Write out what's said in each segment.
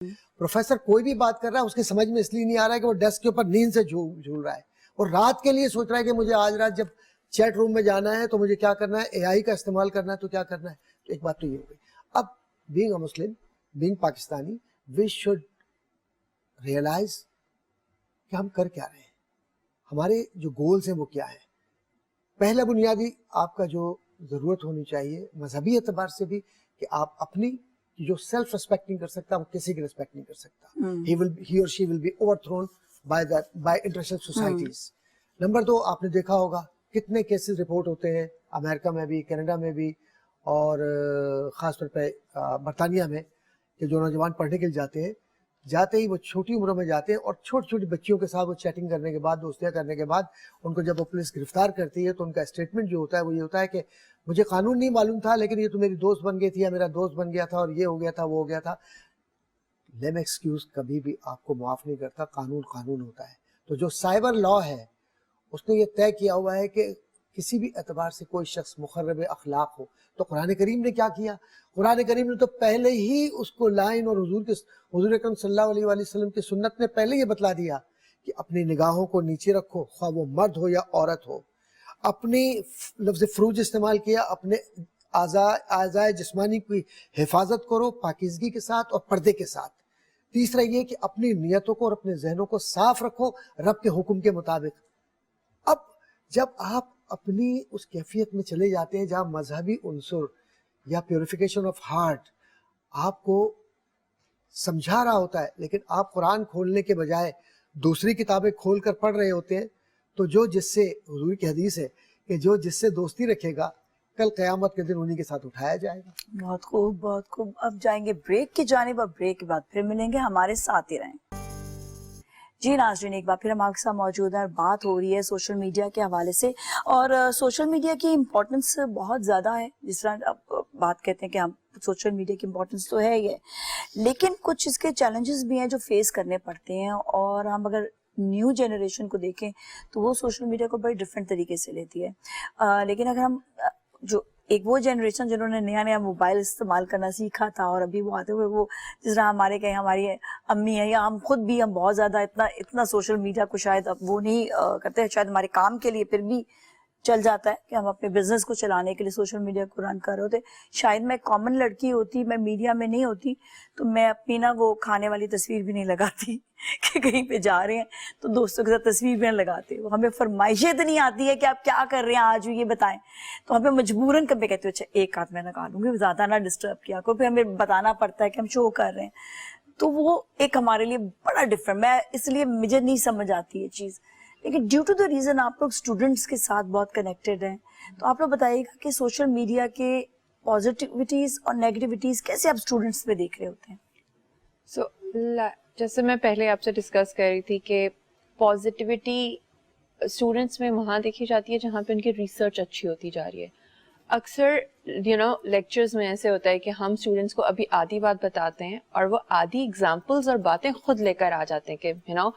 Professor कोई भी बात कर रहा है उसके समझ में इसलिए नहीं आ रहा है कि वो डेस्क के ऊपर नींद से झूल रहा है और रात के लिए सोच रहा है कि मुझे आज रात जब चैट रूम में जाना है तो मुझे क्या करना है, एआई का इस्तेमाल करना है तो क्या करना है। तो एक बात तो ये हो गई। अब being a Muslim, being Pakistani, we should realise कि हम कर क्या रहे हैं, हमारे जो गोल्स हैं वो क्या है। पहला बुनियादी आपका जो ज़रूरत होनी चाहिए मजहबी एतबार से भी कि आप अपनी जो सेल्फ रिस्पेक्ट नहीं कर सकता वो किसी की रिस्पेक्ट नहीं कर सकता। he or she will be overthrown by international societies। Number 2, आपने देखा होगा कितने केसेस रिपोर्ट होते हैं अमेरिका में भी, कनाडा में भी और ख़ास तौर पे बरतानिया में कि जो नौजवान पढ़ने के लिए जाते ही वो छोटी उम्र में जाते हैं और छोटी छोटी बच्चियों के साथ वो चैटिंग करने के बाद, दोस्तियाँ करने के बाद उनको जब वो पुलिस गिरफ्तार करती है तो उनका स्टेटमेंट जो होता है वो ये होता है कि मुझे कानून नहीं मालूम था लेकिन ये तो मेरी दोस्त बन गई थी या मेरा दोस्त बन गया था और ये हो गया था, वो हो गया था। लेम एक्सक्यूज कभी भी आपको माफ़ नहीं करता, कानून कानून होता है। तो जो साइबर लॉ है उसने ये तय किया हुआ है कि किसी भी एतबार से कोई शख्स मुखर्रब अखलाक हो तो कुरान करीम ने क्या किया, कुरान करीम ने तो पहले ही उसको लाइन और हुजूर अकरम सल्लल्लाहु अलैहि वसल्लम की सुन्नत ने पहले ये बतला दिया कि अपनी निगाहों को नीचे रखो, ख्वाह वो मर्द हो या औरत हो। अपनी लफ्ज़ फ्रूज इस्तेमाल किया, अपने आज़ाए जिस्मानी की हिफाजत करो पाकीज़गी के साथ और पर्दे के साथ। तीसरा ये कि अपनी नियतों को और अपने जहनों को साफ रखो रब के हुक्म के मुताबिक। अब जब आप अपनी उस कैफियत में चले जाते हैं जहाँ मजहबी उनसुर या प्योरिफिकेशन ऑफ हार्ट आपको समझा रहा होता है लेकिन आप कुरान खोलने के बजाय दूसरी किताबें खोल कर पढ़ रहे होते हैं, तो जो जिससे, हुजूर की हदीस है कि जो जिससे दोस्ती रखेगा कल क़यामत के दिन उन्हीं के साथ उठाया जाएगा। बहुत खूब, बहुत खूब। अब जाएंगे ब्रेक की जानिब, अब ब्रेक के बाद फिर मिलेंगे, हमारे साथ ही रहें। जी नाज़रीन, एक बार फिर हम आपके साथ मौजूद हैं। बात हो रही है सोशल मीडिया के हवाले से और सोशल मीडिया की इम्पोर्टेंस बहुत ज़्यादा है। जिस तरह अब बात कहते हैं कि हम सोशल मीडिया की इम्पोर्टेंस तो है ही है, लेकिन कुछ इसके चैलेंजेस भी हैं जो फेस करने पड़ते हैं। और हम अगर न्यू जनरेशन को देखें तो वो सोशल मीडिया को बड़े डिफरेंट तरीके से लेती है। लेकिन अगर हम जो एक वो जनरेशन जिन्होंने नया नया मोबाइल इस्तेमाल करना सीखा था और अभी वो आते हुए वो जिस तरह हमारे कहीं हमारी अम्मी है या हम खुद भी, हम बहुत ज़्यादा इतना सोशल मीडिया को शायद अब वो नहीं करते हैं, शायद हमारे काम के लिए फिर भी चल जाता है कि हम अपने बिजनेस को चलाने के लिए सोशल मीडिया को रन कर रहे होते। शायद मैं कॉमन लड़की होती, मैं मीडिया में नहीं होती तो मैं अपनी ना वो खाने वाली तस्वीर भी नहीं लगाती कि कहीं पे जा रहे हैं तो दोस्तों के साथ तस्वीर भी नहीं लगाते। हमें फरमाइशें इतनी आती है कि आप क्या कर रहे हैं आज ये बताएं, तो हमें मजबूरन कभी कहते हो अच्छा एक हाथ में लगा लूंगी, ज़्यादा ना डिस्टर्ब किया को, फिर हमें बताना पड़ता है कि हम शो कर रहे हैं। तो वो एक हमारे लिए बड़ा डिफरेंट, मैं इसलिए मुझे नहीं समझ आती ये चीज़। लेकिन ड्यू टू द रीज़न आप लोग स्टूडेंट्स के साथ बहुत कनेक्टेड हैं, तो आप लोग बताइएगा कि सोशल मीडिया के पॉजिटिविटीज़ और नेगेटिविटीज़ कैसे आप स्टूडेंट्स पे देख रहे होते हैं। सो जैसे मैं पहले आपसे डिस्कस कर रही थी कि पॉजिटिविटी स्टूडेंट्स में वहाँ देखी जाती है जहाँ पे उनकी रिसर्च अच्छी होती जा रही है। अक्सर लेक्चर्स में ऐसे होता है कि हम स्टूडेंट्स को अभी आधी बात बताते हैं और वो आधी एग्जांपल्स और बातें खुद लेकर आ जाते हैं कि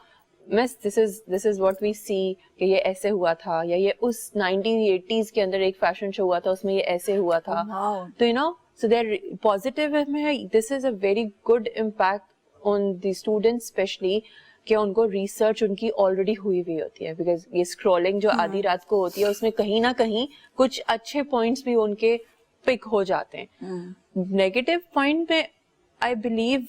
miss this is what we see कि ये ऐसे हुआ था, या ये उस 1980s के अंदर एक फैशन शो हुआ था उसमें ये ऐसे हुआ था। तो सो देयर पॉजिटिव में this is a very good impact on the students specially कि उनको रिसर्च उनकी ऑलरेडी हुई हुई होती है, बिकॉज ये स्क्रॉलिंग जो आधी रात को होती है उसमें कहीं ना कहीं कुछ अच्छे पॉइंट्स भी उनके पिक हो जाते हैं। नेगेटिव पॉइंट में I believe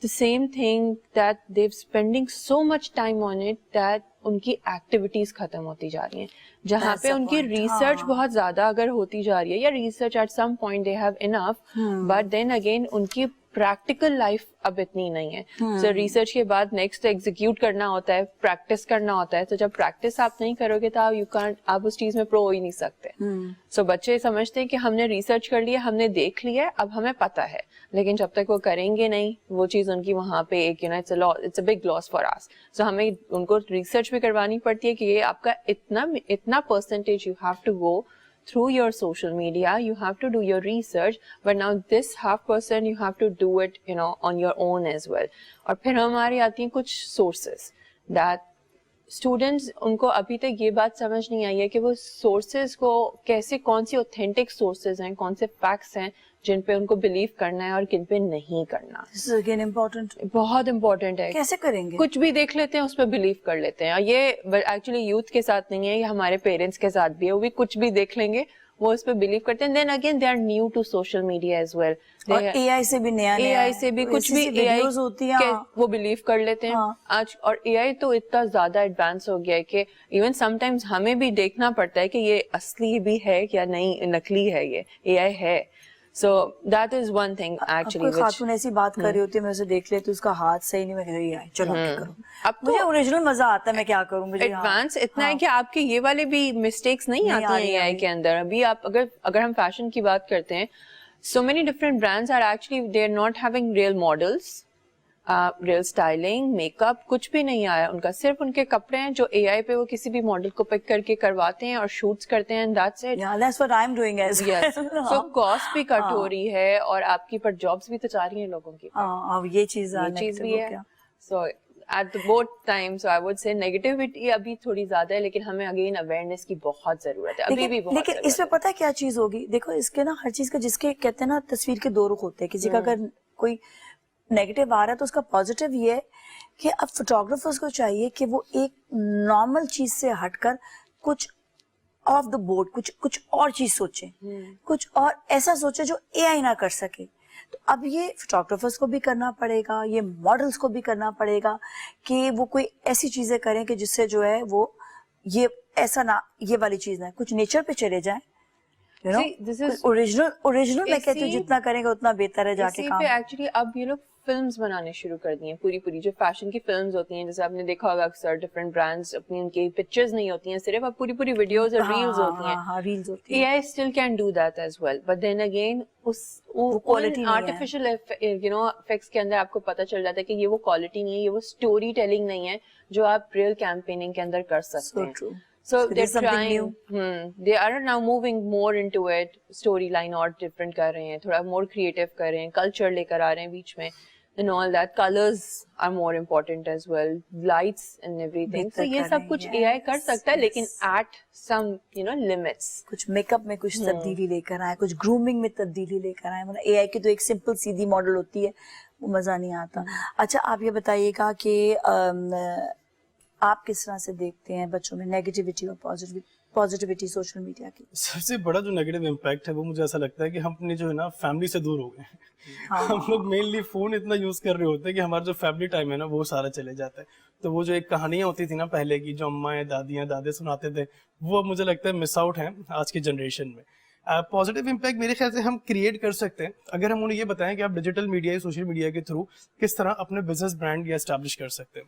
the same thing that they're spending so much time on it that उनकी एक्टिविटीज खत्म होती जा रही हैं, जहाँ पे उनकी रिसर्च बहुत ज्यादा अगर होती जा रही है या research at some point they have enough, but then again उनकी प्रैक्टिकल लाइफ अब इतनी नहीं है। सो रिसर्च के बाद नेक्स्ट एग्जीक्यूट करना होता है, प्रैक्टिस करना होता है। तो जब प्रैक्टिस आप नहीं करोगे तो आप उस चीज में प्रो हो ही नहीं सकते। सो बच्चे समझते हैं कि हमने रिसर्च कर लिया, हमने देख लिया, अब हमें पता है, लेकिन जब तक वो करेंगे नहीं वो चीज उनकी वहां पे एक it's a big loss for us. So हमें उनको रिसर्च भी करवानी पड़ती है कि ये आपका इतना percentage you have to go through your social media, you have to do your research, but now this 0.5% you have to do it on your own as well. और फिर हमारी आती हैं कुछ sources that स्टूडेंट्स उनको अभी तक ये बात समझ नहीं आई है कि वो सोर्सेज को कैसे, कौन सी ऑथेंटिक सोर्सेज हैं, कौन से फैक्ट्स हैं जिन पे उनको बिलीव करना है और किन पे नहीं करना. This is again important. बहुत इम्पोर्टेंट है. कैसे करेंगे? कुछ भी देख लेते हैं उस पर बिलीव कर लेते हैं. और ये एक्चुअली यूथ के साथ नहीं है, ये हमारे पेरेंट्स के साथ भी है. वो भी कुछ भी देख लेंगे, वो उस पर बिलीव करते हैं. Then again they are new to social media as well. और एआई से भी नया एआई से भी कुछ भी वीडियोस होती हैं वो बिलीव कर लेते हैं. हाँ. आज और एआई तो इतना ज्यादा एडवांस हो गया है कि इवन समटाइम्स हमें भी देखना पड़ता है कि ये असली भी है या नहीं, नकली है, ये एआई है. So that is one thing actually. कोई खातून ऐसी बात कर रही होती है, मैं उसे देख लेती हूँ, उसका हाथ सही नहीं, मैं एआई चलो क्या करूँ. अब मुझे ओरिजिनल मजा आता है, मैं क्या करूँ. मुझे एडवांस इतना है कि आपके ये वाले भी मिस्टेक्स नहीं आती हैं एआई के अंदर. अभी आप अगर हम फैशन की बात करते हैं, so many different brands are actually they are not having real models, real styling, makeup कुछ भी नहीं आया उनका. सिर्फ उनके कपड़े हैं जो एआई पे वो किसी भी मॉडल को पिक करके करवाते हैं और शूट्स करते हैं. That's it. that's what I'm doing as well. Yes. So cost भी कट हो रही है और आपकी पर जॉब्स भी तो जा रही हैं लोगों की. अब ये चीज भी है. So at both times so I would say negativity अभी थोड़ी ज्यादा है, लेकिन हमें अगेन अवेयरनेस की बहुत जरूरत है. अभी भी बहुत. लेकिन इसमें पता है क्या चीज होगी, देखो इसके ना हर चीज का, जिसके कहते हैं ना तस्वीर के दो रुख होते हैं. किसी का अगर कोई नेगेटिव आ रहा है तो उसका पॉजिटिव ये है कि अब फोटोग्राफर्स को चाहिए कि वो एक नॉर्मल चीज से हटकर कुछ ऑफ द बोर्ड, कुछ और चीज सोचे, कुछ और ऐसा सोचे जो एआई ना कर सके. तो अब ये फोटोग्राफर्स को भी करना पड़ेगा, ये मॉडल्स को भी करना पड़ेगा कि वो कोई ऐसी चीजें करें कि जिससे जो है वो ये ऐसा ना, ये वाली चीज ना, कुछ नेचर पे चले जाए. ओरिजिनल मैं कहती हूँ जितना करेंगे उतना बेहतर है. जाके काम एक्चुअली अब ये लोग फिल्म्स बनाने शुरू कर दी हैं, पूरी जो फैशन की फिल्म्स होती हैं, जैसे आपने देखा होगा अक्सर डिफरेंट ब्रांड्स अपनी उनकी पिक्चर्स नहीं होती हैं सिर्फ, अब पूरी वीडियोस और रील्स होती हैं. रील्स होती हैं. AI still can do that as well, but then again उस क्वालिटी आर्टिफिशियल इफेक्ट्स के अंदर आपको पता चल जाता है कि ये वो क्वालिटी नहीं है, ये वो स्टोरी टेलिंग नहीं है जो आप रियल कैंपेनिंग के अंदर कर सकते हैं. So they're trying. They are now moving more into it. Storyline और different कर रहे हैं, थोड़ा more creative कर रहे हैं, culture लेकर आ रहे हैं बीच में, and all that. Colors are more important as well, lights and everything. So ये सब कुछ AI कर सकता है, लेकिन at some limits. कुछ मेकअप में कुछ तब्दीली लेकर आए, कुछ ग्रूमिंग में तब्दीली लेकर आए. मतलब AI की तो एक सिंपल सीधी मॉडल होती है, वो मजा नहीं आता. अच्छा आप ये बताइएगा कि आप किस तरह से देखते हैं बच्चों में नेगेटिविटी और पॉजिटिविटी सोशल मीडिया की? सबसे बड़ा जो नेगेटिव इम्पैक्ट है वो मुझे ऐसा लगता है कि हम अपने जो है ना फैमिली से दूर हो गए हैं. हम लोग मेनली फोन इतना यूज कर रहे होते हैं कि हमारा जो फैमिली टाइम है ना वो सारा चले जाता है. तो वो जो एक कहानियां होती थी ना पहले की, जो अम्मा दादियां दादे सुनाते थे, वो अब मुझे लगता है मिस आउट है आज की जनरेशन में. पॉजिटिव इम्पैक्ट मेरे ख्याल से हम क्रिएट कर सकते हैं अगर हम उन्हें ये बताएं कि आप डिजिटल मीडिया या सोशल मीडिया के थ्रू किस तरह अपने बिजनेस ब्रांड या एस्टैब्लिश कर सकते हैं.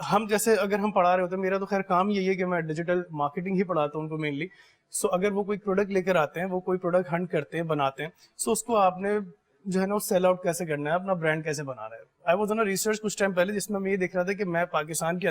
हम जैसे अगर हम पढ़ा रहे होते हैं, मेरा तो खैर काम यही है कि मैं डिजिटल मार्केटिंग ही पढ़ाता हूँ उनको मेनली. सो अगर वो कोई प्रोडक्ट लेकर आते हैं, वो कोई प्रोडक्ट हंट करते हैं, बनाते हैं, सो उसको आपने जो है ना सेल आउट कैसे करना है, अपना ब्रांड कैसे बनाना है. I was on a research कुछ टाइम पहले जिसमें मैं ये देख रहा था कि मैं पाकिस्तान के